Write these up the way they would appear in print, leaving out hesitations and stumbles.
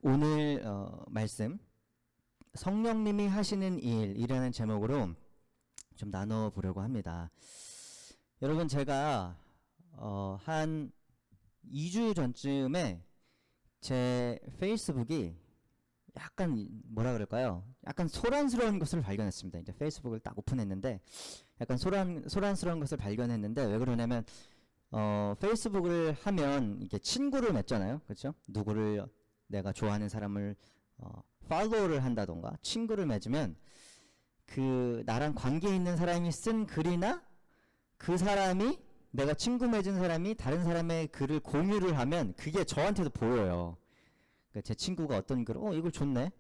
오늘 말씀 성령님이 하시는 일이라는 제목으로 좀 나눠보려고 합니다. 여러분, 제가 한 2주 전쯤에 제 페이스북이 약간 뭐라 그럴까요? 약간 소란스러운 것을 발견했습니다. 이제 페이스북을 딱 오픈했는데 약간 소란스러운 것을 발견했는데, 왜 그러냐면 페이스북을 하면 이게 친구를 맺잖아요. 그렇죠? 누구를 내가 좋아하는 사람을 팔로우를 한다던가 친구를 맺으면 그 나랑 관계 있는 사람이 쓴 글이나 그 사람이 내가 친구 맺은 사람이 다른 사람의 글을 공유를 하면 그게 저한테도 보여요. 그러니까 제 친구가 어떤 글을 이걸 좋네,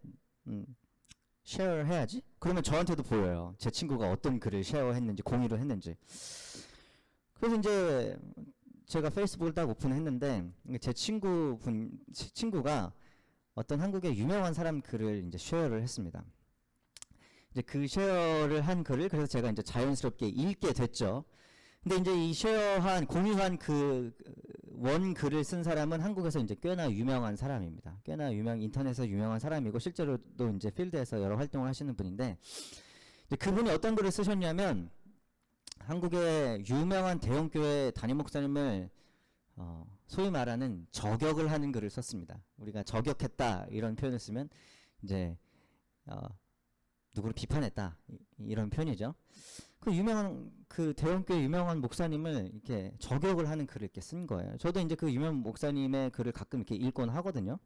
쉐어를 해야지. 그러면 저한테도 보여요. 제 친구가 어떤 글을 쉐어했는지 공유를 했는지. 그래서 이제 제가 페이스북을 딱 오픈했는데 제 친구가 어떤 한국의 유명한 사람 글을 이제 쉐어를 했습니다. 이제 그 쉐어를 한 글을 그래서 제가 이제 자연스럽게 읽게 됐죠. 근데 이제 이 공유한 그 원 글을 쓴 사람은 한국에서 이제 꽤나 유명한 사람입니다. 꽤나 인터넷에서 유명한 사람이고 실제로도 이제 필드에서 여러 활동을 하시는 분인데, 이제 그분이 어떤 글을 쓰셨냐면 한국의 유명한 대형교회 담임 목사님을 소위 말하는 저격을 하는 글을 썼습니다. 우리가 저격했다 이런 표현을 쓰면 이제 누구를 비판했다 이런 표현이죠. 그 대형교회 유명한 목사님을 이렇게 저격을 하는 글을 이렇게 쓴 거예요. 저도 이제 그 유명 목사님의 글을 가끔 이렇게 읽곤 하거든요.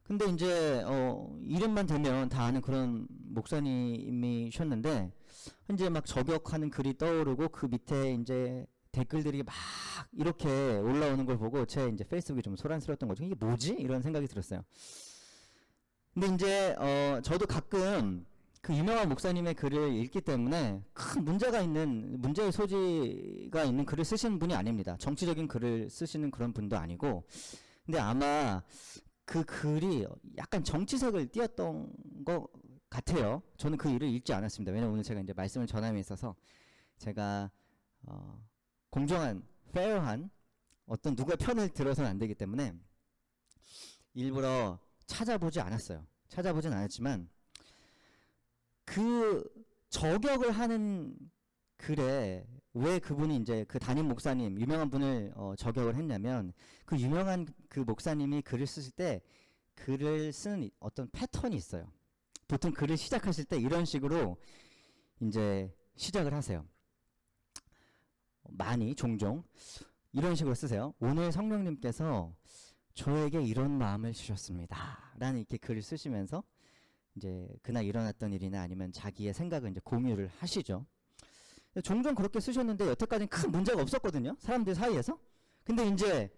근데 이제 이름만 대면 다 아는 그런 목사님이셨는데 이제 막 저격하는 글이 떠오르고 그 밑에 이제 댓글들이 막 이렇게 올라오는 걸 보고 제 이제 페이스북이 좀 소란스러웠던 거죠. 이게 뭐지? 이런 생각이 들었어요. 근데 이제 저도 가끔 그 유명한 목사님의 글을 읽기 때문에 큰 문제의 소지가 있는 글을 쓰시는 분이 아닙니다. 정치적인 글을 쓰시는 그런 분도 아니고, 근데 아마 그 글이 약간 정치색을 띄었던 것 같아요. 저는 그 일을 읽지 않았습니다. 왜냐면 오늘 제가 이제 말씀을 전함에 있어서 제가 공정한, 페어한 어떤 누구의 편을 들어서는 안 되기 때문에 일부러 찾아보진 않았지만 그 저격을 하는 글에 왜 그분이 이제 그 담임 목사님, 유명한 분을 저격을 했냐면, 그 유명한 그 목사님이 글을 쓰실 때 글을 쓰는 어떤 패턴이 있어요. 보통 글을 시작하실 때 이런 식으로 이제 시작을 하세요. 종종 이런 식으로 쓰세요. 오늘 성령님께서 저에게 이런 마음을 주셨습니다 라는 이렇게 글을 쓰시면서 이제 그날 일어났던 일이나 아니면 자기의 생각을 이제 공유를 하시죠. 종종 그렇게 쓰셨는데 여태까지는 큰 문제가 없었거든요, 사람들 사이에서. 근데 이제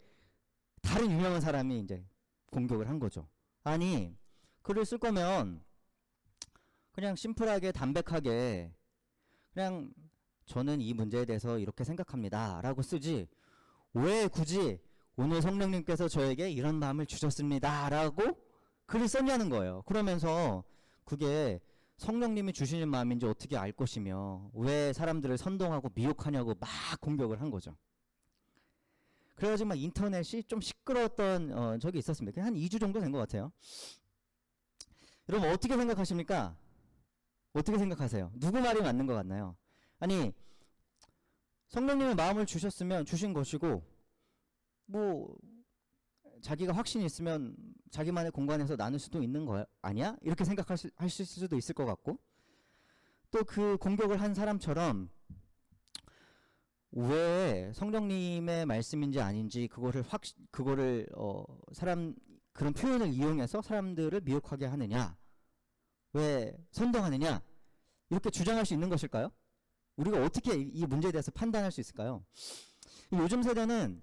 다른 유명한 사람이 이제 공격을 한 거죠. 아니, 글을 쓸 거면 그냥 심플하게 담백하게 그냥 저는 이 문제에 대해서 이렇게 생각합니다 라고 쓰지, 왜 굳이 오늘 성령님께서 저에게 이런 마음을 주셨습니다 라고 글을 썼냐는 거예요. 그러면서 그게 성령님이 주시는 마음인지 어떻게 알 것이며 왜 사람들을 선동하고 미혹하냐고 막 공격을 한 거죠. 그래가지고 막 인터넷이 좀 시끄러웠던 적이 있었습니다. 한 2주 정도 된 것 같아요. 여러분, 어떻게 생각하십니까? 어떻게 생각하세요? 누구 말이 맞는 것 같나요? 아니, 성령님의 마음을 주셨으면 주신 것이고, 뭐 자기가 확신이 있으면 자기만의 공간에서 나눌 수도 있는 거 아니야? 이렇게 생각하실 수도 있을 것 같고, 또 그 공격을 한 사람처럼 왜 성령님의 말씀인지 아닌지 그런 표현을 이용해서 사람들을 미혹하게 하느냐, 왜 선동하느냐, 이렇게 주장할 수 있는 것일까요? 우리가 어떻게 이 문제에 대해서 판단할 수 있을까요? 요즘 시대는,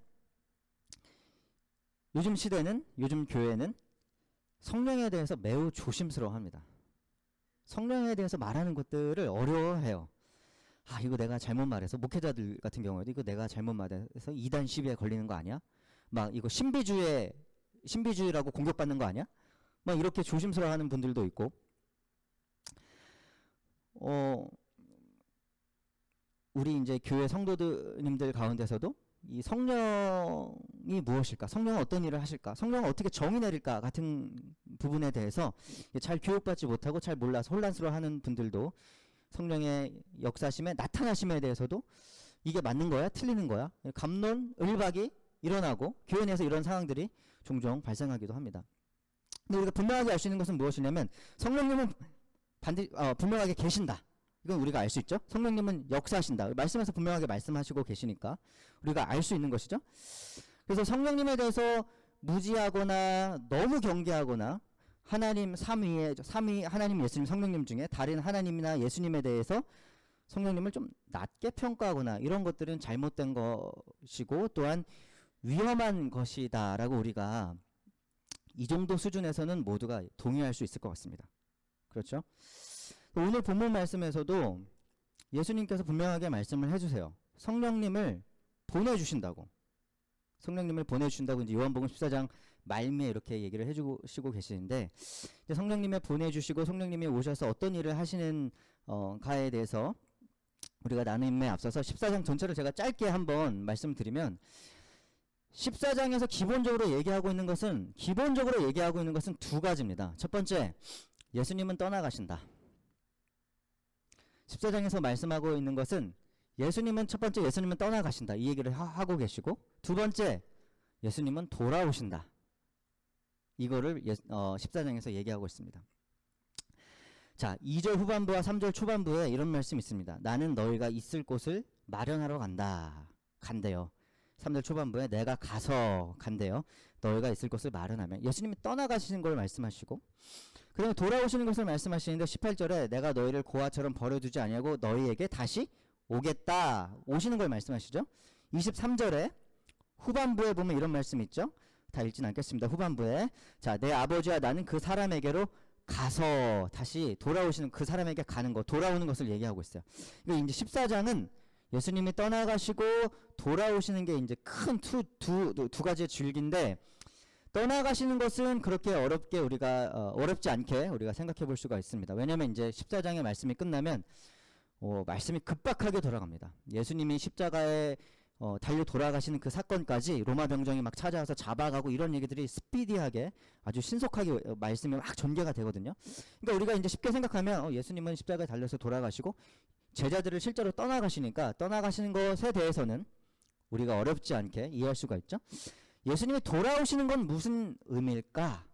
요즘 교회는 성령에 대해서 매우 조심스러워합니다. 성령에 대해서 말하는 것들을 어려워해요. 이거 내가 잘못 말해서, 목회자들 같은 경우에도 이거 내가 잘못 말해서 이단 시비에 걸리는 거 아니야? 막 이거 신비주의라고 공격받는 거 아니야? 막 이렇게 조심스러워하는 분들도 있고, 우리 이제 교회 성도님들 가운데서도 이 성령이 무엇일까? 성령은 어떤 일을 하실까? 성령은 어떻게 정의 내릴까? 같은 부분에 대해서 잘 교육받지 못하고 잘 몰라서 혼란스러워하는 분들도 성령의 역사심에 나타나심에 대해서도 이게 맞는 거야? 틀리는 거야? 갑론, 을박이 일어나고 교회 내에서 이런 상황들이 종종 발생하기도 합니다. 근데 우리가 분명하게 알 수 있는 것은 무엇이냐면 성령님은 분명하게 계신다. 이건 우리가 알 수 있죠. 성령님은 역사하신다. 말씀에서 분명하게 말씀하시고 계시니까 우리가 알 수 있는 것이죠. 그래서 성령님에 대해서 무지하거나 너무 경계하거나 하나님 삼위 하나님, 예수님, 성령님 중에 다른 하나님이나 예수님에 대해서 성령님을 좀 낮게 평가하거나 이런 것들은 잘못된 것이고 또한 위험한 것이다라고 우리가 이 정도 수준에서는 모두가 동의할 수 있을 것 같습니다. 그렇죠? 오늘 본문 말씀에서도 예수님께서 분명하게 말씀을 해주세요. 성령님을 보내주신다고. 성령님을 보내주신다고 이제 요한복음 14장 말미에 이렇게 얘기를 해주시고 계시는데, 이제 성령님을 보내주시고 성령님이 오셔서 어떤 일을 하시는 가에 대해서 우리가 나눔에 앞서서 14장 전체를 제가 짧게 한번 말씀드리면, 14장에서 기본적으로 얘기하고 있는 것은 두 가지입니다. 첫 번째, 예수님은 떠나가신다. 14장에서 말씀하고 있는 것은 첫 번째 예수님은 떠나가신다. 이 얘기를 하고 계시고, 두 번째 예수님은 돌아오신다. 이거를 14장에서 얘기하고 있습니다. 자, 2절 후반부와 3절 초반부에 이런 말씀이 있습니다. 나는 너희가 있을 곳을 마련하러 간대요. 3절 초반부에 내가 가서 간대요. 너희가 있을 곳을 마련하면. 예수님이 떠나가시는 걸 말씀하시고, 그 다음에 돌아오시는 것을 말씀하시는데 18절에 내가 너희를 고아처럼 버려두지 아니하고 너희에게 다시 오겠다. 오시는 걸 말씀하시죠. 23절에 후반부에 보면 이런 말씀이 있죠. 다 읽진 않겠습니다. 후반부에 자, 내 아버지와 나는 그 사람에게로 가서 다시 돌아오시는 그 사람에게 가는 것, 돌아오는 것을 얘기하고 있어요. 이거 이제 14장은 예수님이 떠나가시고 돌아오시는 게 이제 큰 두 가지의 줄기인데, 떠나가시는 것은 그렇게 어렵지 않게 우리가 생각해 볼 수가 있습니다. 왜냐면 이제 14장의 말씀이 끝나면 말씀이 급박하게 돌아갑니다. 예수님이 십자가에 달려 돌아가시는 그 사건까지 로마 병정이 막 찾아와서 잡아가고 이런 얘기들이 스피디하게 아주 신속하게 말씀이 막 전개가 되거든요. 그러니까 우리가 이제 쉽게 생각하면 예수님은 십자가에 달려서 돌아가시고 제자들을 실제로 떠나가시니까 떠나가시는 것에 대해서는 우리가 어렵지 않게 이해할 수가 있죠. 예수님이 돌아오시는 건 무슨 의미일까?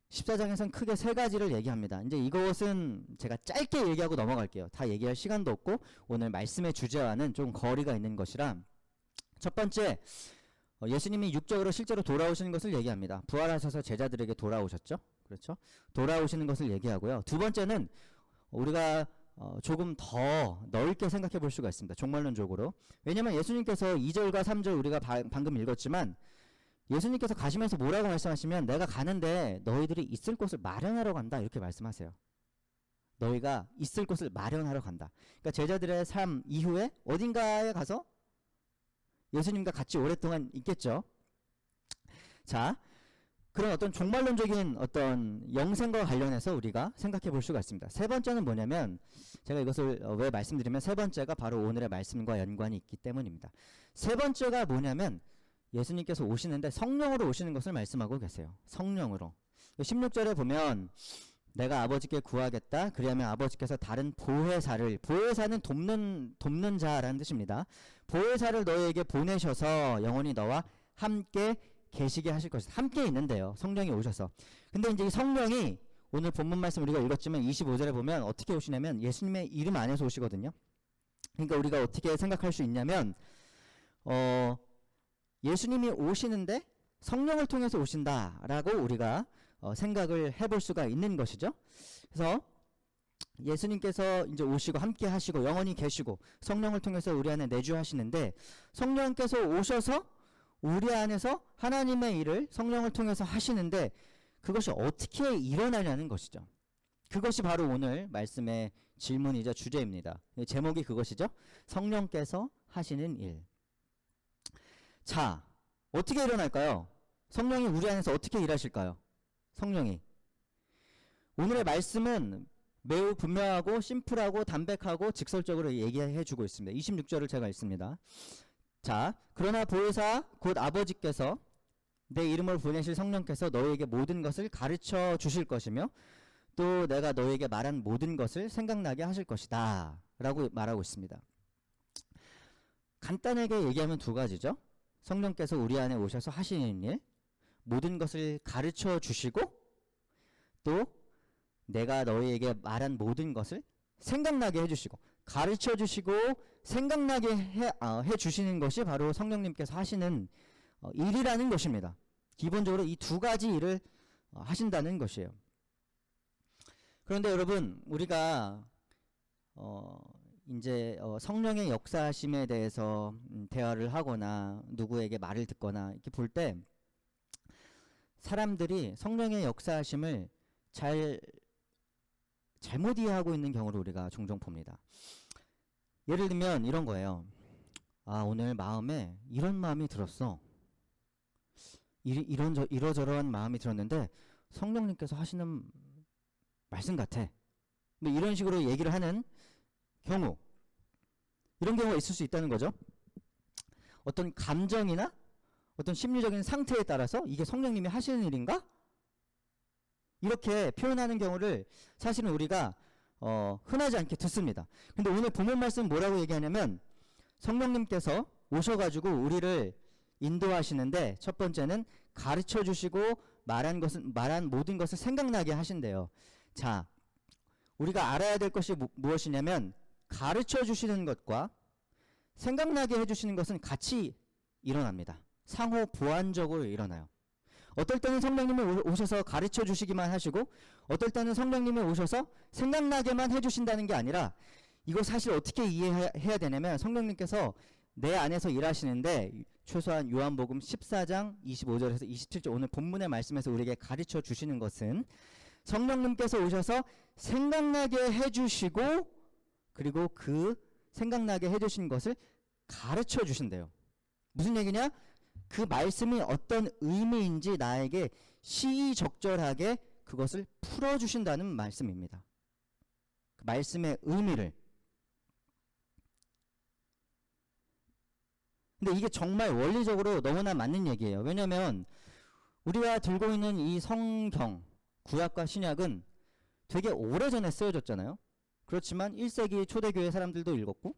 14장에서는 크게 세 가지를 얘기합니다. 이제 이것은 제가 짧게 얘기하고 넘어갈게요. 다 얘기할 시간도 없고 오늘 말씀의 주제와는 좀 거리가 있는 것이라, 첫 번째, 예수님이 육적으로 실제로 돌아오시는 것을 얘기합니다. 부활하셔서 제자들에게 돌아오셨죠. 그렇죠? 돌아오시는 것을 얘기하고요. 두 번째는 우리가 조금 더 넓게 생각해 볼 수가 있습니다. 종말론적으로. 왜냐면 예수님께서 2절과 3절 우리가 방금 읽었지만 예수님께서 가시면서 뭐라고 말씀하시면 내가 가는데 너희들이 있을 곳을 마련하러 간다 이렇게 말씀하세요. 너희가 있을 곳을 마련하러 간다. 그러니까 제자들의 삶 이후에 어딘가에 가서 예수님과 같이 오랫동안 있겠죠. 자, 그런 어떤 종말론적인 어떤 영생과 관련해서 우리가 생각해 볼 수가 있습니다. 세 번째는 뭐냐면, 제가 이것을 왜 말씀드리면 세 번째가 바로 오늘의 말씀과 연관이 있기 때문입니다. 세 번째가 뭐냐면 예수님께서 오시는데 성령으로 오시는 것을 말씀하고 계세요. 성령으로. 16절에 보면 내가 아버지께 구하겠다. 그리하면 아버지께서 다른 보혜사는 돕는 자라는 뜻입니다. 보혜사를 너희에게 보내셔서 영원히 너와 함께 계시게 하실 것이다. 함께 있는데요. 성령이 오셔서. 근데 이제 이 성령이 오늘 본문 말씀 우리가 읽었지만 25절에 보면 어떻게 오시냐면 예수님의 이름 안에서 오시거든요. 그러니까 우리가 어떻게 생각할 수 있냐면 예수님이 오시는데 성령을 통해서 오신다라고 우리가 생각을 해볼 수가 있는 것이죠. 그래서 예수님께서 이제 오시고 함께 하시고 영원히 계시고 성령을 통해서 우리 안에 내주하시는데, 성령께서 오셔서 우리 안에서 하나님의 일을 성령을 통해서 하시는데 그것이 어떻게 일어나냐는 것이죠. 그것이 바로 오늘 말씀의 질문이자 주제입니다. 제목이 그것이죠. 성령께서 하시는 일. 자, 어떻게 일어날까요? 성령이 우리 안에서 어떻게 일하실까요? 성령이. 오늘의 말씀은 매우 분명하고 심플하고 담백하고 직설적으로 얘기해 주고 있습니다. 26절을 제가 읽습니다. 자, 그러나 보혜사 곧 아버지께서 내 이름을 보내실 성령께서 너희에게 모든 것을 가르쳐 주실 것이며 또 내가 너희에게 말한 모든 것을 생각나게 하실 것이다 라고 말하고 있습니다. 간단하게 얘기하면 두 가지죠. 성령께서 우리 안에 오셔서 하시는 일, 모든 것을 가르쳐 주시고 또 내가 너희에게 말한 모든 것을 생각나게 해주시고, 가르쳐 주시고 생각나게 해주시는 것이 바로 성령님께서 하시는 일이라는 것입니다. 기본적으로 이 두 가지 일을 하신다는 것이에요. 그런데 여러분, 우리가 이제 성령의 역사심에 대해서 대화를 하거나 누구에게 말을 듣거나 이렇게 볼 때 사람들이 성령의 역사심을 잘못 이해하고 있는 경우를 우리가 종종 봅니다. 예를 들면 이런 거예요. 아, 오늘 마음에 이런 마음이 들었어. 이러저러한 마음이 들었는데 성령님께서 하시는 말씀 같아. 뭐 이런 식으로 얘기를 하는 경우, 이런 경우가 있을 수 있다는 거죠. 어떤 감정이나 어떤 심리적인 상태에 따라서 이게 성령님이 하시는 일인가? 이렇게 표현하는 경우를 사실은 우리가 흔하지 않게 듣습니다. 근데 오늘 본문 말씀 뭐라고 얘기하냐면 성령님께서 오셔가지고 우리를 인도하시는데 첫 번째는 가르쳐 주시고 말한 모든 것을 생각나게 하신대요. 자, 우리가 알아야 될 것이 무엇이냐면 가르쳐 주시는 것과 생각나게 해주시는 것은 같이 일어납니다. 상호 보완적으로 일어나요. 어떨 때는 성령님이 오셔서 가르쳐 주시기만 하시고 어떨 때는 성령님이 오셔서 생각나게만 해주신다는 게 아니라, 이거 사실 어떻게 이해해야 되냐면 성령님께서 내 안에서 일하시는데 최소한 요한복음 14장 25절에서 27절 오늘 본문의 말씀에서 우리에게 가르쳐 주시는 것은 성령님께서 오셔서 생각나게 해주시고 그리고 그 생각나게 해주신 것을 가르쳐 주신대요. 무슨 얘기냐? 그 말씀이 어떤 의미인지 나에게 시의적절하게 그것을 풀어주신다는 말씀입니다. 그 말씀의 의미를. 근데 이게 정말 원리적으로 너무나 맞는 얘기예요. 왜냐하면 우리가 들고 있는 이 성경, 구약과 신약은 되게 오래전에 쓰여졌잖아요. 그렇지만 1세기 초대교회 사람들도 읽었고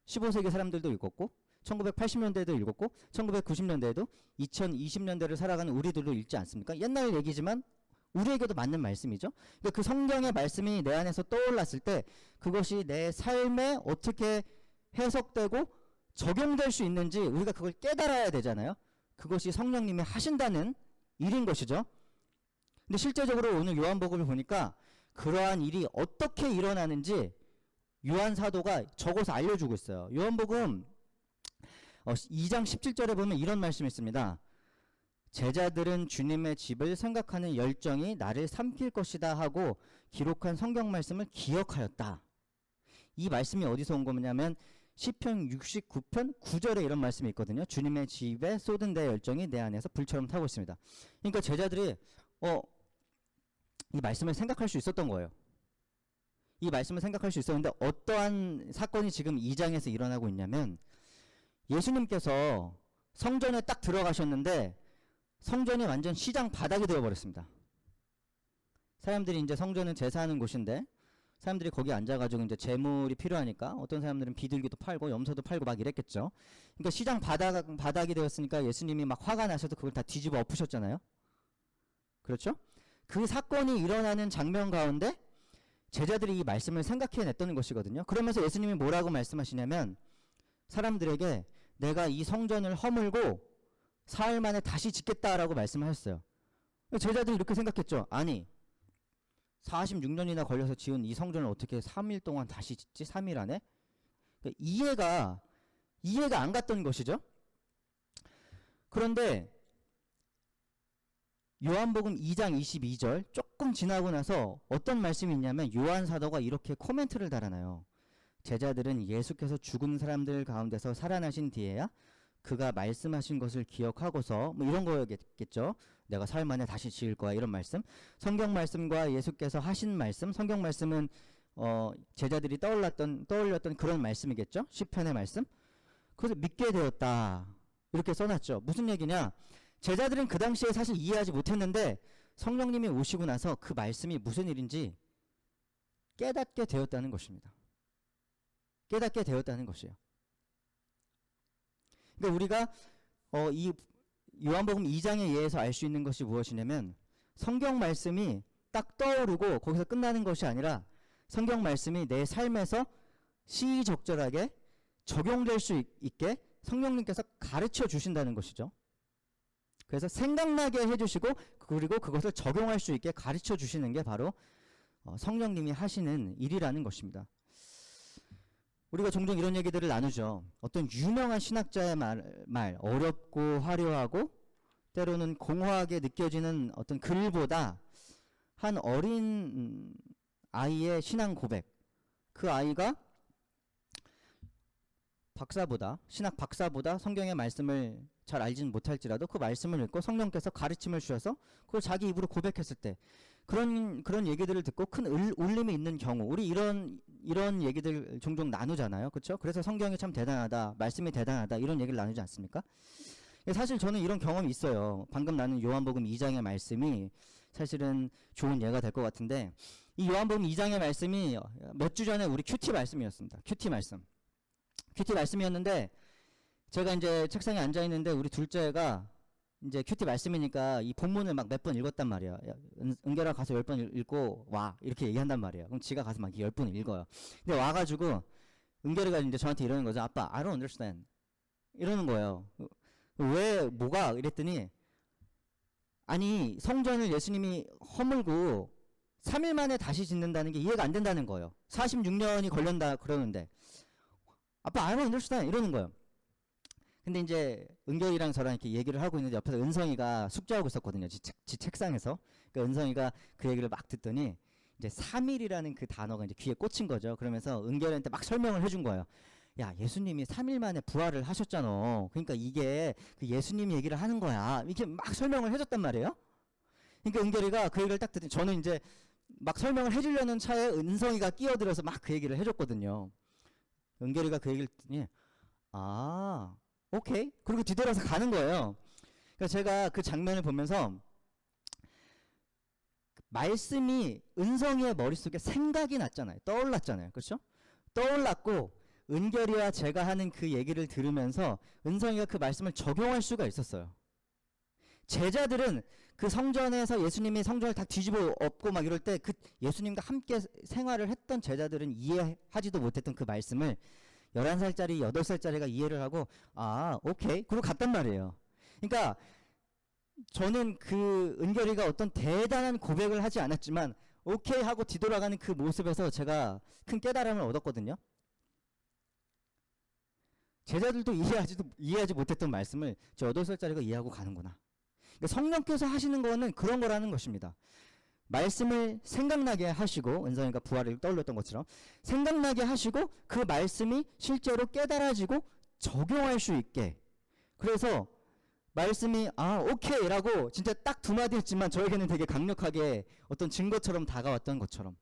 15세기 사람들도 읽었고 1980년대에도 읽었고 1990년대에도 2020년대를 살아가는 우리들도 읽지 않습니까? 옛날 얘기지만 우리에게도 맞는 말씀이죠. 그러니까 그 성경의 말씀이 내 안에서 떠올랐을 때 그것이 내 삶에 어떻게 해석되고 적용될 수 있는지 우리가 그걸 깨달아야 되잖아요. 그것이 성령님이 하신다는 일인 것이죠. 근데 실제적으로 오늘 요한복음을 보니까 그러한 일이 어떻게 일어나는지 요한 사도가 적어서 알려주고 있어요. 요한복음 2장 17절에 보면 이런 말씀이 있습니다. 제자들은 주님의 집을 생각하는 열정이 나를 삼킬 것이다 하고 기록한 성경 말씀을 기억하였다. 이 말씀이 어디서 온 거냐면 시편 69편 9절에 이런 말씀이 있거든요. 주님의 집에 쏟은 내 열정이 내 안에서 불처럼 타고 있습니다. 그러니까 제자들이 이 말씀을 생각할 수 있었던 거예요. 이 말씀을 생각할 수 있었는데 어떠한 사건이 지금 2장에서 일어나고 있냐면 예수님께서 성전에 딱 들어가셨는데 성전이 완전 시장 바닥이 되어버렸습니다. 사람들이 이제 성전은 제사하는 곳인데 사람들이 거기 앉아가지고 이제 재물이 필요하니까 어떤 사람들은 비둘기도 팔고 염소도 팔고 막 이랬겠죠. 그러니까 시장 바닥이 되었으니까 예수님이 막 화가 나셔서 그걸 다 뒤집어 엎으셨잖아요. 그렇죠? 그 사건이 일어나는 장면 가운데 제자들이 이 말씀을 생각해냈던 것이거든요. 그러면서 예수님이 뭐라고 말씀하시냐면 사람들에게 내가 이 성전을 허물고 사흘 만에 다시 짓겠다라고 말씀하셨어요. 제자들이 이렇게 생각했죠. 아니 46년이나 걸려서 지은 이 성전을 어떻게 3일 동안 다시 짓지? 3일 안에? 그러니까 이해가 안 갔던 것이죠. 그런데 요한복음 2장 22절 조금 지나고 나서 어떤 말씀이 있냐면 요한 사도가 이렇게 코멘트를 달아놔요. 제자들은 예수께서 죽은 사람들 가운데서 살아나신 뒤에야 그가 말씀하신 것을 기억하고서 뭐 이런 거겠죠. 내가 사흘 만에 다시 지을 거야 이런 말씀. 성경 말씀과 예수께서 하신 말씀. 성경 말씀은 제자들이 떠올렸던 그런 말씀이겠죠. 시편의 말씀. 그래서 믿게 되었다. 이렇게 써놨죠. 무슨 얘기냐? 제자들은 그 당시에 사실 이해하지 못했는데 성령님이 오시고 나서 그 말씀이 무슨 일인지 깨닫게 되었다는 것입니다. 깨닫게 되었다는 것이에요. 그러니까 우리가 이 요한복음 2장에 의해서 알 수 있는 것이 무엇이냐면 성경 말씀이 딱 떠오르고 거기서 끝나는 것이 아니라 성경 말씀이 내 삶에서 시의적절하게 적용될 수 있게 성령님께서 가르쳐 주신다는 것이죠. 그래서 생각나게 해주시고 그리고 그것을 적용할 수 있게 가르쳐 주시는 게 바로 성령님이 하시는 일이라는 것입니다. 우리가 종종 이런 얘기들을 나누죠. 어떤 유명한 신학자의 말 어렵고 화려하고 때로는 공허하게 느껴지는 어떤 글보다 한 어린 아이의 신앙 고백, 그 아이가 신학 박사보다 성경의 말씀을 잘 알지는 못할지라도 그 말씀을 읽고 성령께서 가르침을 주셔서 그걸 자기 입으로 고백했을 때 그런 얘기들을 듣고 큰 울림이 있는 경우, 우리 이런 얘기들 종종 나누잖아요. 그렇죠? 그래서 성경이 참 대단하다, 말씀이 대단하다, 이런 얘기를 나누지 않습니까? 사실 저는 이런 경험이 있어요. 방금 나눈 요한복음 2장의 말씀이 사실은 좋은 예가 될 것 같은데, 이 요한복음 2장의 말씀이 몇 주 전에 우리 큐티 말씀이었습니다. 큐티 말씀이었는데 제가 이제 책상에 앉아 있는데 우리 둘째가 이제 큐티 말씀이니까 이 본문을 막 몇 번 읽었단 말이에요. 은결아 가서 10번 읽고 와, 이렇게 얘기한단 말이에요. 그럼 지가 가서 막 10번 읽어요. 근데 와가지고 은결이가 이제 저한테 이러는 거죠. 아빠, I don't understand. 이러는 거예요. 왜, 뭐가? 이랬더니 아니, 성전을 예수님이 허물고 3일 만에 다시 짓는다는 게 이해가 안 된다는 거예요. 46년이 걸린다 그러는데 아빠, I don't understand. 이러는 거예요. 근데 이제 은결이랑 저랑 이렇게 얘기를 하고 있는데 옆에서 은성이가 숙제하고 있었거든요. 지 책상에서. 그러니까 은성이가 그 얘기를 막 듣더니 이제 3일이라는 그 단어가 이제 귀에 꽂힌 거죠. 그러면서 은결이한테 막 설명을 해준 거예요. 야, 예수님이 3일 만에 부활을 하셨잖아. 그러니까 이게 그 예수님 얘기를 하는 거야. 이렇게 막 설명을 해줬단 말이에요. 그러니까 은결이가 그 얘기를 딱 듣더니 저는 이제 막 설명을 해주려는 차에 은성이가 끼어들어서 막 그 얘기를 해줬거든요. 은결이가 그 얘기를 듣더니 아, 오케이. 그리고 뒤돌아서 가는 거예요. 그러니까 제가 그 장면을 보면서 말씀이 은성이의 머릿속에 생각이 났잖아요. 떠올랐잖아요. 그렇죠? 떠올랐고 은결이와 제가 하는 그 얘기를 들으면서 은성이가 그 말씀을 적용할 수가 있었어요. 제자들은 그 성전에서 예수님이 성전을 다 뒤집어 엎고 막 이럴 때 그 예수님과 함께 생활을 했던 제자들은 이해하지도 못했던 그 말씀을 11살짜리, 8살짜리가 이해를 하고 아, 오케이. 그리고 갔단 말이에요. 그러니까 저는 그 은결이가 어떤 대단한 고백을 하지 않았지만 오케이 하고 뒤돌아가는 그 모습에서 제가 큰 깨달음을 얻었거든요. 제자들도 이해하지 못했던 말씀을 저 8살짜리가 이해하고 가는구나. 그러니까 성령께서 하시는 거는 그런 거라는 것입니다. 말씀을 생각나게 하시고 은성이가 부활을 떠올렸던 것처럼 생각나게 하시고 그 말씀이 실제로 깨달아지고 적용할 수 있게, 그래서 말씀이 아 오케이 라고 진짜 딱 두 마디 했지만 저에게는 되게 강력하게 어떤 증거처럼 다가왔던 것처럼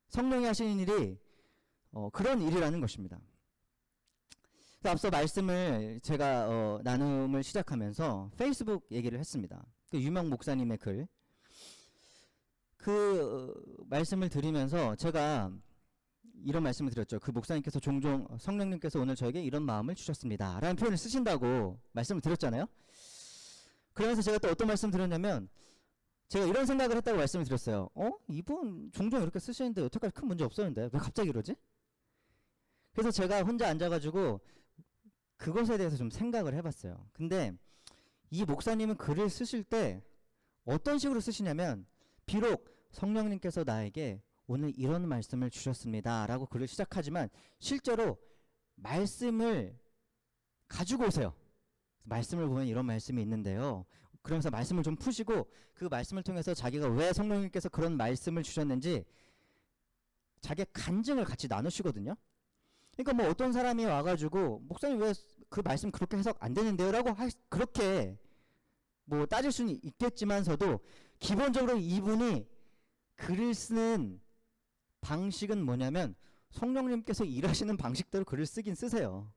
성령이 하시는 일이 그런 일이라는 것입니다. 앞서 말씀을 제가 나눔을 시작하면서 페이스북 얘기를 했습니다. 그 유명 목사님의 글, 그 말씀을 드리면서 제가 이런 말씀을 드렸죠. 그 목사님께서 종종 성령님께서 오늘 저에게 이런 마음을 주셨습니다 라는 표현을 쓰신다고 말씀을 드렸잖아요. 그러면서 제가 또 어떤 말씀 드렸냐면 제가 이런 생각을 했다고 말씀을 드렸어요. 이분 종종 이렇게 쓰시는데 여태까지 큰 문제 없었는데 왜 갑자기 이러지? 그래서 제가 혼자 앉아가지고 그것에 대해서 좀 생각을 해봤어요. 근데 이 목사님은 글을 쓰실 때 어떤 식으로 쓰시냐면 비록 성령님께서 나에게 오늘 이런 말씀을 주셨습니다 라고 글을 시작하지만 실제로 말씀을 가지고 오세요. 말씀을 보면 이런 말씀이 있는데요. 그러면서 말씀을 좀 푸시고 그 말씀을 통해서 자기가 왜 성령님께서 그런 말씀을 주셨는지 자기의 간증을 같이 나누시거든요. 그러니까 뭐 어떤 사람이 와가지고 목사님 왜 그 말씀 그렇게 해석 안 되는데요? 라고 그렇게 뭐 따질 수는 있겠지만서도 기본적으로 이분이 글을 쓰는 방식은 뭐냐면 성령님께서 일하시는 방식대로 글을 쓰긴 쓰세요.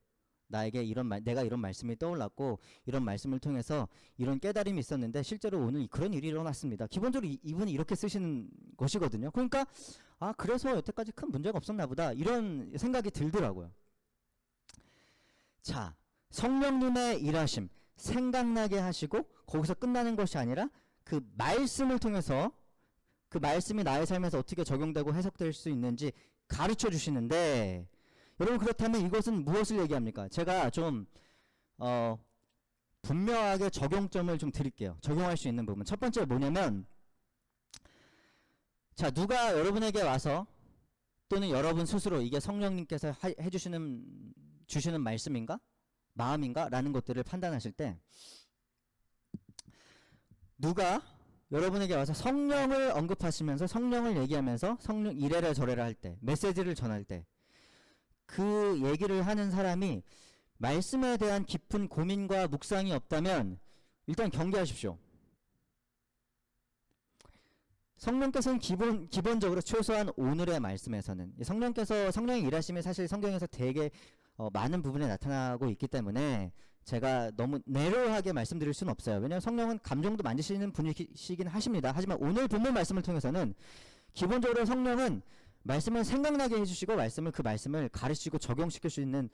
나에게 내가 이런 말씀이 떠올랐고 이런 말씀을 통해서 이런 깨달음이 있었는데 실제로 오늘 그런 일이 일어났습니다. 기본적으로 이분이 이렇게 쓰시는 것이거든요. 그러니까 그래서 여태까지 큰 문제가 없었나 보다 이런 생각이 들더라고요. 자, 성령님의 일하심 생각나게 하시고 거기서 끝나는 것이 아니라 그 말씀을 통해서 그 말씀이 나의 삶에서 어떻게 적용되고 해석될 수 있는지 가르쳐 주시는데, 여러분 그렇다면 이것은 무엇을 얘기합니까? 제가 좀 분명하게 적용점을 좀 드릴게요. 적용할 수 있는 부분. 첫 번째 뭐냐면, 자, 누가 여러분에게 와서 또는 여러분 스스로 이게 성령님께서 주시는 말씀인가? 마음인가? 라는 것들을 판단하실 때, 누가 여러분에게 와서 성령을 언급하시면서 성령을 얘기하면서 성령 이래라 저래라 할 때, 메시지를 전할 때 그 얘기를 하는 사람이 말씀에 대한 깊은 고민과 묵상이 없다면 일단 경계하십시오. 성령께서는 기본적으로 최소한 오늘의 말씀에서는 성령의 일하심이 사실 성경에서 되게 많은 부분에 나타나고 있기 때문에 제가 너무 내로하게 말씀드릴 수는 없어요. 왜냐하면 성령은 감정도 만지시는 분이시긴 하십니다. 하지만 오늘 본문 말씀을 통해서는 기본적으로 성령은 말씀을 생각나게 해주시고 그 말씀을 가르치고 적용시킬 수 있는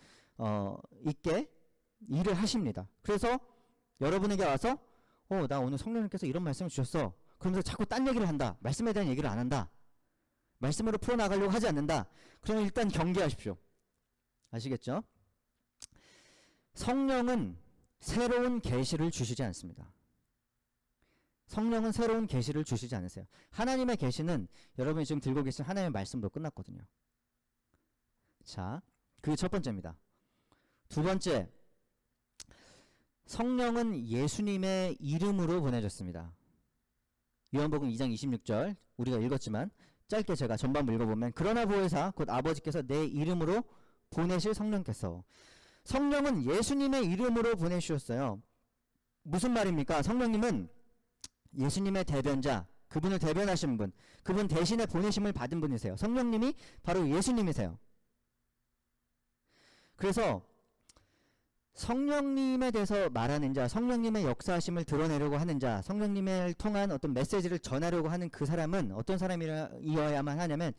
있게 일을 하십니다. 그래서 여러분에게 와서 나 오늘 성령님께서 이런 말씀을 주셨어. 그러면서 자꾸 딴 얘기를 한다. 말씀에 대한 얘기를 안 한다. 말씀으로 풀어나가려고 하지 않는다. 그러면 일단 경계하십시오. 아시겠죠? 성령은 새로운 계시를 주시지 않습니다. 성령은 새로운 계시를 주시지 않으세요. 하나님의 계시는 여러분이 지금 들고 계신 하나님의 말씀으로 끝났거든요. 자, 그게 첫 번째입니다. 두 번째, 성령은 예수님의 이름으로 보내졌습니다. 요한복음 2장 26절 우리가 읽었지만 짧게 제가 전반부 읽어보면, 그러나 보혜사 곧 아버지께서 내 이름으로 보내실 성령께서, 성령은 예수님의 이름으로 보내주셨어요. 무슨 말입니까? 성령님은 예수님의 대변자, 그분을 대변하신 분, 그분 대신에 보내심을 받은 분이세요. 성령님이 바로 예수님이세요. 그래서 성령님에 대해서 말하는 자, 성령님의 역사하심을 드러내려고 하는 자, 성령님을 통한 어떤 메시지를 전하려고 하는 그 사람은 어떤 사람이어야만 하냐면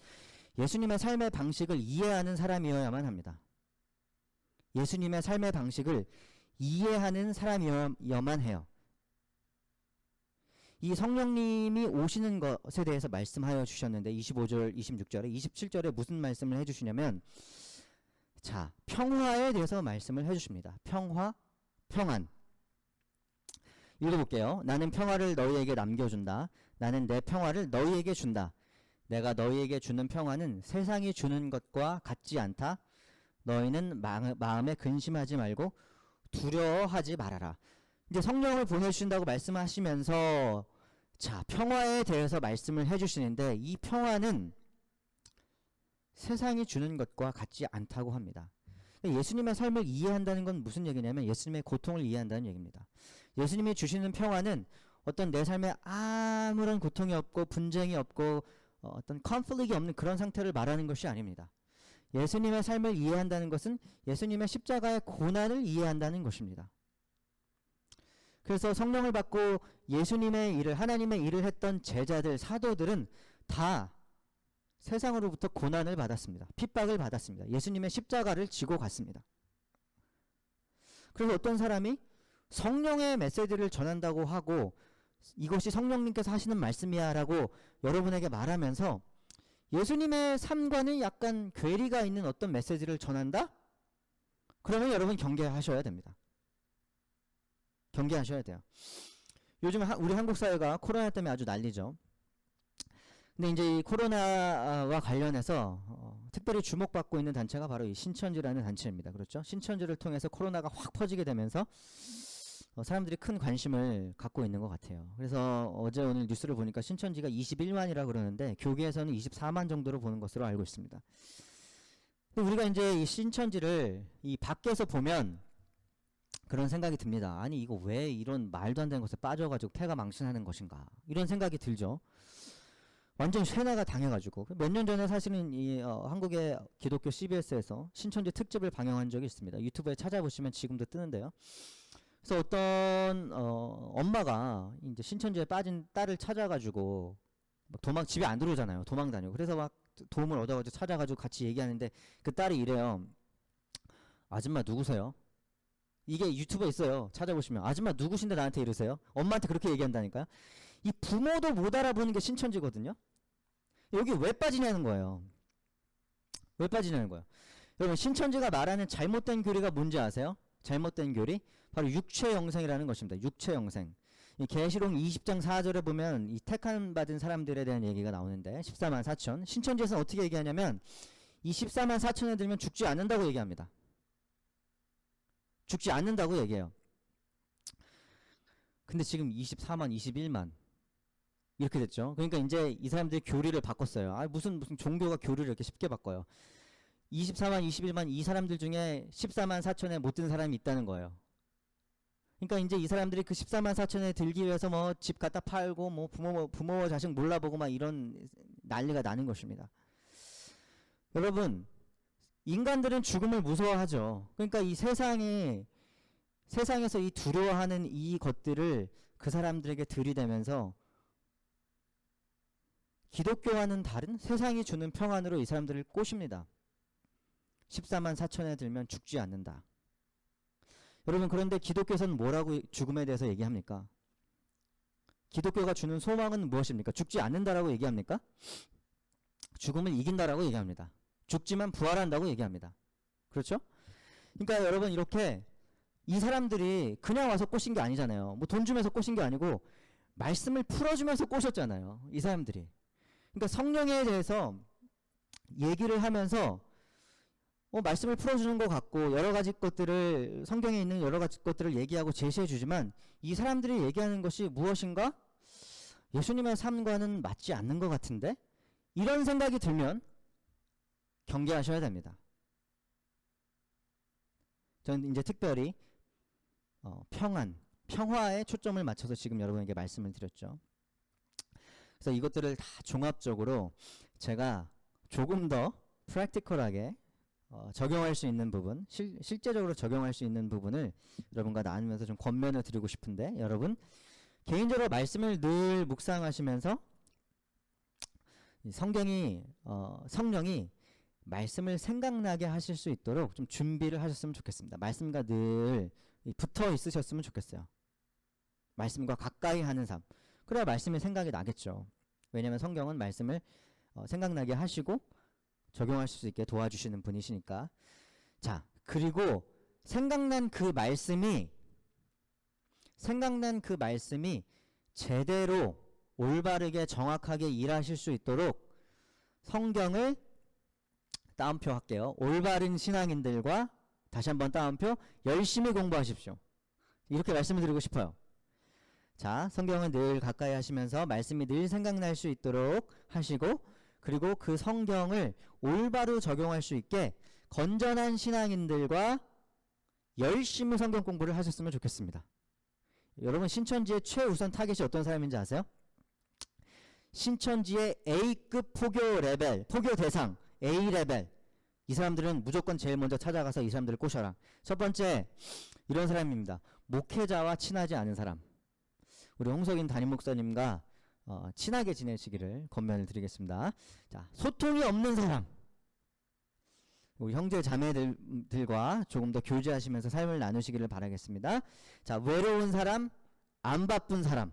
예수님의 삶의 방식을 이해하는 사람이어야만 합니다. 예수님의 삶의 방식을 이해하는 사람이어야만 해요. 이 성령님이 오시는 것에 대해서 말씀하여 주셨는데 25절, 26절에, 27절에 무슨 말씀을 해주시냐면, 자, 평화에 대해서 말씀을 해주십니다. 평화, 평안. 읽어볼게요. 나는 평화를 너희에게 남겨준다. 나는 내 평화를 너희에게 준다. 내가 너희에게 주는 평화는 세상이 주는 것과 같지 않다. 너희는 마음에 근심하지 말고 두려워하지 말아라. 이제 성령을 보내주신다고 말씀하시면서 자, 평화에 대해서 말씀을 해주시는데, 이 평화는 세상이 주는 것과 같지 않다고 합니다. 예수님의 삶을 이해한다는 건 무슨 얘기냐면 예수님의 고통을 이해한다는 얘기입니다. 예수님이 주시는 평화는 어떤 내 삶에 아무런 고통이 없고 분쟁이 없고 어떤 컨플릭이 없는 그런 상태를 말하는 것이 아닙니다. 예수님의 삶을 이해한다는 것은 예수님의 십자가의 고난을 이해한다는 것입니다. 그래서 성령을 받고 예수님의 일을, 하나님의 일을 했던 제자들, 사도들은 다 세상으로부터 고난을 받았습니다. 핍박을 받았습니다. 예수님의 십자가를 지고 갔습니다. 그래서 어떤 사람이 성령의 메시지를 전한다고 하고 이것이 성령님께서 하시는 말씀이야 라고 여러분에게 말하면서 예수님의 삶과는 약간 괴리가 있는 어떤 메시지를 전한다? 그러면 여러분 경계하셔야 됩니다. 경계하셔야 돼요. 요즘 우리 한국 사회가 코로나 때문에 아주 난리죠. 근데 이제 이 코로나와 관련해서 특별히 주목받고 있는 단체가 바로 이 신천지라는 단체입니다. 그렇죠? 신천지를 통해서 코로나가 확 퍼지게 되면서 사람들이 큰 관심을 갖고 있는 것 같아요. 그래서 어제 오늘 뉴스를 보니까 신천지가 21만이라 그러는데 교계에서는 24만 정도로 보는 것으로 알고 있습니다. 근데 우리가 이제 이 신천지를 이 밖에서 보면 그런 생각이 듭니다. 아니 이거 왜 이런 말도 안 되는 것에 빠져가지고 폐가 망신하는 것인가, 이런 생각이 들죠. 완전 쇠뇌가 당해가지고 몇 년 전에 사실은 이 한국의 기독교 CBS에서 신천지 특집을 방영한 적이 있습니다. 유튜브에 찾아보시면 지금도 뜨는데요. 그래서 어떤 엄마가 이제 신천지에 빠진 딸을 찾아가지고 막 집에 안 들어오잖아요. 도망 다니고. 그래서 막 도움을 얻어가지고 찾아가지고 같이 얘기하는데 그 딸이 이래요. 아줌마 누구세요? 이게 유튜브에 있어요. 찾아보시면. 아줌마 누구신데 나한테 이러세요? 엄마한테 그렇게 얘기한다니까요. 이 부모도 못 알아보는 게 신천지거든요. 여기 왜 빠지냐는 거예요. 왜 빠지냐는 거예요. 여러분 신천지가 말하는 잘못된 교리가 뭔지 아세요? 잘못된 교리? 바로 육체 영생이라는 것입니다. 육체 영생. 이 계시록 20장 4절에 보면 이 택함 받은 사람들에 대한 얘기가 나오는데 14만 4천. 신천지에서는 어떻게 얘기하냐면 이 14만 4천에 들면 죽지 않는다고 얘기합니다. 죽지 않는다고 얘기해요. 근데 지금 24만, 21만 이렇게 됐죠. 그러니까 이제 이 사람들이 교리를 바꿨어요. 아 무슨 종교가 교리를 이렇게 쉽게 바꿔요. 24만, 21만 이 사람들 중에 14만 4천에 못 든 사람이 있다는 거예요. 그러니까 이제 이 사람들이 그 14만 4천에 들기 위해서 뭐 집 갖다 팔고 뭐 부모 자식 몰라보고 막 이런 난리가 나는 것입니다. 여러분 인간들은 죽음을 무서워하죠. 그러니까 이 세상에서 이 두려워하는 이 것들을 그 사람들에게 들이대면서 기독교와는 다른 세상이 주는 평안으로 이 사람들을 꼬십니다. 14만 4천에 들면 죽지 않는다. 여러분 그런데 기독교에서는 뭐라고 죽음에 대해서 얘기합니까? 기독교가 주는 소망은 무엇입니까? 죽지 않는다라고 얘기합니까? 죽음을 이긴다라고 얘기합니다. 죽지만 부활한다고 얘기합니다. 그렇죠? 그러니까 여러분 이렇게 이 사람들이 그냥 와서 꼬신 게 아니잖아요. 뭐 돈 주면서 꼬신 게 아니고 말씀을 풀어주면서 꼬셨잖아요. 이 사람들이. 그러니까 성령에 대해서 얘기를 하면서 말씀을 풀어주는 것 같고 여러 가지 것들을 성경에 있는 여러 가지 것들을 얘기하고 제시해 주지만 이 사람들이 얘기하는 것이 무엇인가? 예수님의 삶과는 맞지 않는 것 같은데? 이런 생각이 들면 경계하셔야 됩니다. 저는 이제 특별히 평화에 초점을 맞춰서 지금 여러분에게 말씀을 드렸죠. 그래서 이것들을 다 종합적으로 제가 조금 더 프랙티컬하게 적용할 수 있는 부분, 실제적으로 적용할 수 있는 부분을 여러분과 나누면서 좀 권면을 드리고 싶은데 여러분 개인적으로 말씀을 늘 묵상하시면서 성령이 말씀을 생각나게 하실 수 있도록 좀 준비를 하셨으면 좋겠습니다. 말씀과 늘 붙어 있으셨으면 좋겠어요. 말씀과 가까이 하는 삶. 그래야 말씀이 생각이 나겠죠. 왜냐하면 성경은 말씀을 생각나게 하시고 적용할 수 있게 도와주시는 분이시니까. 자, 그리고 생각난 그 말씀이 제대로 올바르게 정확하게 일하실 수 있도록 성경을 따옴표 할게요. 올바른 신앙인들과 다시 한번 따옴표 열심히 공부하십시오. 이렇게 말씀을 드리고 싶어요. 자, 성경은 늘 가까이 하시면서 말씀이 늘 생각날 수 있도록 하시고 그리고 그 성경을 올바로 적용할 수 있게 건전한 신앙인들과 열심히 성경 공부를 하셨으면 좋겠습니다. 여러분 신천지의 최우선 타겟이 어떤 사람인지 아세요? 신천지의 A급 포교 대상 A레벨. 이 사람들은 무조건 제일 먼저 찾아가서 이 사람들을 꼬셔라. 첫 번째 이런 사람입니다. 목회자와 친하지 않은 사람. 우리 홍석인 담임 목사님과 친하게 지내시기를 권면을 드리겠습니다. 자, 소통이 없는 사람. 우리 형제 자매들과 조금 더 교제하시면서 삶을 나누시기를 바라겠습니다. 자, 외로운 사람, 안 바쁜 사람.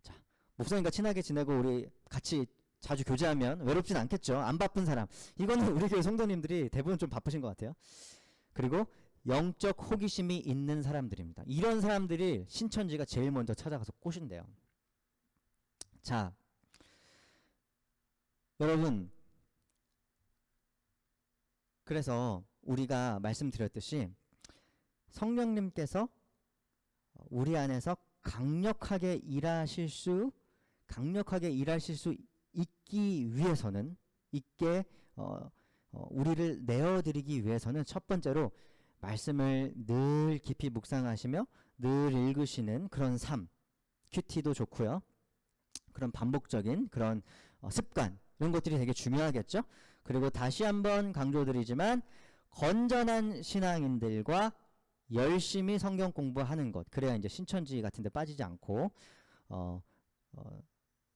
자, 목사님과 친하게 지내고 우리 같이 자주 교제하면 외롭진 않겠죠. 안 바쁜 사람. 이거는 우리 교회 성도님들이 대부분 좀 바쁘신 것 같아요. 그리고 영적 호기심이 있는 사람들입니다. 이런 사람들이 신천지가 제일 먼저 찾아가서 꼬신대요. 자, 여러분 그래서 우리가 말씀드렸듯이 성령님께서 우리 안에서 강력하게 일하실 수 있기 위해서는 우리를 내어드리기 위해서는 첫 번째로 말씀을 늘 깊이 묵상하시며 늘 읽으시는 그런 삶, 큐티도 좋고요. 그런 반복적인 그런 습관, 이런 것들이 되게 중요하겠죠. 그리고 다시 한번 강조드리지만 건전한 신앙인들과 열심히 성경 공부하는 것, 그래야 이제 신천지 같은 데 빠지지 않고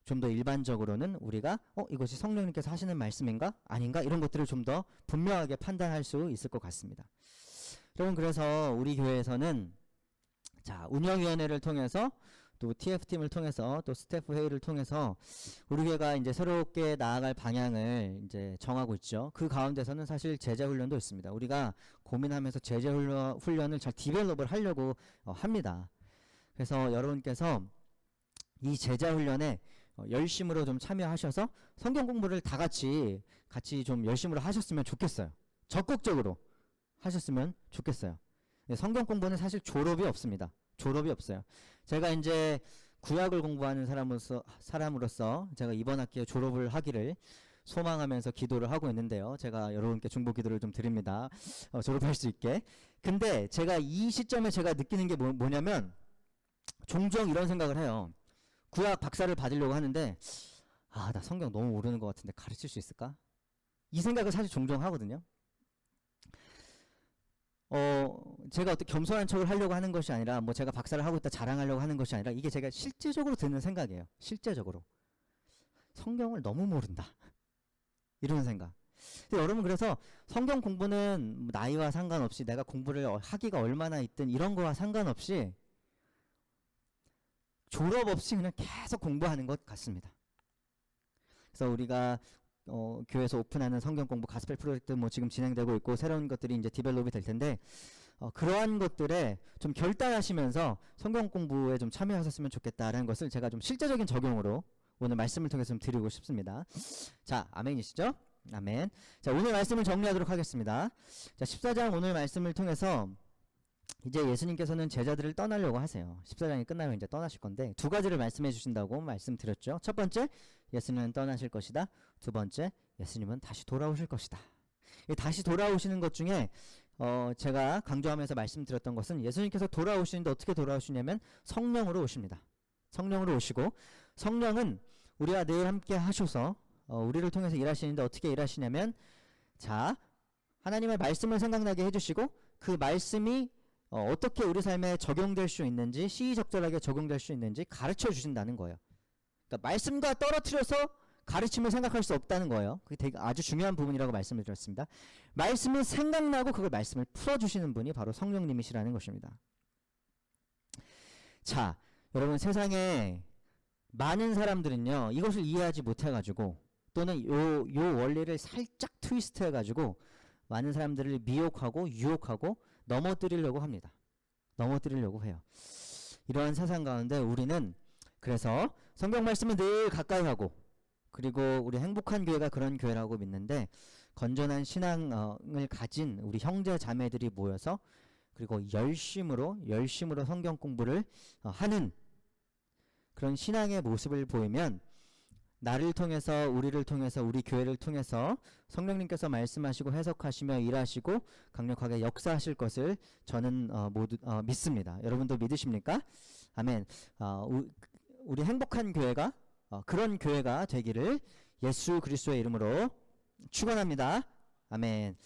좀 더 일반적으로는 우리가 이것이 성령님께서 하시는 말씀인가 아닌가 이런 것들을 좀 더 분명하게 판단할 수 있을 것 같습니다. 여러분, 그래서 우리 교회에서는 자, 운영위원회를 통해서 또 TF팀을 통해서 또 스태프 회의를 통해서 우리 교회가 이제 새롭게 나아갈 방향을 이제 정하고 있죠. 그 가운데서는 사실 제자 훈련도 있습니다. 우리가 고민하면서 제자 훈련을 잘 디벨롭을 하려고 합니다. 그래서 여러분께서 이 제자 훈련에 열심으로 좀 참여하셔서 성경 공부를 다 같이 좀 열심으로 하셨으면 좋겠어요. 적극적으로 하셨으면 좋겠어요. 성경 공부는 사실 졸업이 없습니다. 졸업이 없어요. 제가 이제 구약을 공부하는 사람으로서 제가 이번 학기에 졸업을 하기를 소망하면서 기도를 하고 있는데요. 제가 여러분께 중보 기도를 좀 드립니다. 졸업할 수 있게. 근데 제가 이 시점에 제가 느끼는 게 뭐냐면 종종 이런 생각을 해요. 구약 박사를 받으려고 하는데 나 성경 너무 모르는 것 같은데 가르칠 수 있을까? 이 생각을 사실 종종 하거든요. 제가 어떻게 겸손한 척을 하려고 하는 것이 아니라 뭐 제가 박사를 하고 있다 자랑하려고 하는 것이 아니라 이게 제가 실제적으로 드는 생각이에요. 실제적으로 성경을 너무 모른다 이런 생각. 근데 여러분, 그래서 성경 공부는 나이와 상관없이 내가 공부를 하기가 얼마나 있든 이런 거와 상관없이 졸업 없이 그냥 계속 공부하는 것 같습니다. 그래서 우리가 교회에서 오픈하는 성경 공부 가스펠 프로젝트 뭐 지금 진행되고 있고 새로운 것들이 이제 디벨롭이 될 텐데 그러한 것들에 좀 결단하시면서 성경 공부에 좀 참여하셨으면 좋겠다라는 것을 제가 좀 실제적인 적용으로 오늘 말씀을 통해서 좀 드리고 싶습니다. 자, 아멘이시죠? 아멘. 자, 오늘 말씀을 정리하도록 하겠습니다. 자, 14장 오늘 말씀을 통해서 이제 예수님께서는 제자들을 떠나려고 하세요. 14장이 끝나면 이제 떠나실 건데 두 가지를 말씀해 주신다고 말씀드렸죠. 첫 번째, 예수님은 떠나실 것이다. 두 번째, 예수님은 다시 돌아오실 것이다. 다시 돌아오시는 것 중에 제가 강조하면서 말씀드렸던 것은 예수님께서 돌아오시는데 어떻게 돌아오시냐면 성령으로 오십니다. 성령으로 오시고 성령은 우리와 늘 함께 하셔서 우리를 통해서 일하시는데 어떻게 일하시냐면 자, 하나님의 말씀을 생각나게 해주시고 그 말씀이 어떻게 우리 삶에 적용될 수 있는지 시의적절하게 적용될 수 있는지 가르쳐 주신다는 거예요. 그러니까 말씀과 떨어뜨려서 가르침을 생각할 수 없다는 거예요. 그게 되게 아주 중요한 부분이라고 말씀을 드렸습니다. 말씀이 생각나고 그걸 말씀을 풀어주시는 분이 바로 성령님이시라는 것입니다. 자, 여러분, 세상에 많은 사람들은요 이것을 이해하지 못해가지고 또는 요 원리를 살짝 트위스트 해가지고 많은 사람들을 미혹하고 유혹하고 넘어뜨리려고 합니다. 넘어뜨리려고 해요. 이러한 세상 가운데 우리는 그래서 성경 말씀을 늘 가까이 하고 그리고 우리 행복한 교회가 그런 교회라고 믿는데 건전한 신앙을 가진 우리 형제 자매들이 모여서 그리고 열심으로 성경 공부를 하는 그런 신앙의 모습을 보이면 나를 통해서 우리를 통해서 우리 교회를 통해서 성령님께서 말씀하시고 해석하시며 일하시고 강력하게 역사하실 것을 저는 모두 믿습니다. 여러분도 믿으십니까? 아멘. 우리 행복한 교회가 그런 교회가 되기를 예수 그리스도의 이름으로 축원합니다. 아멘.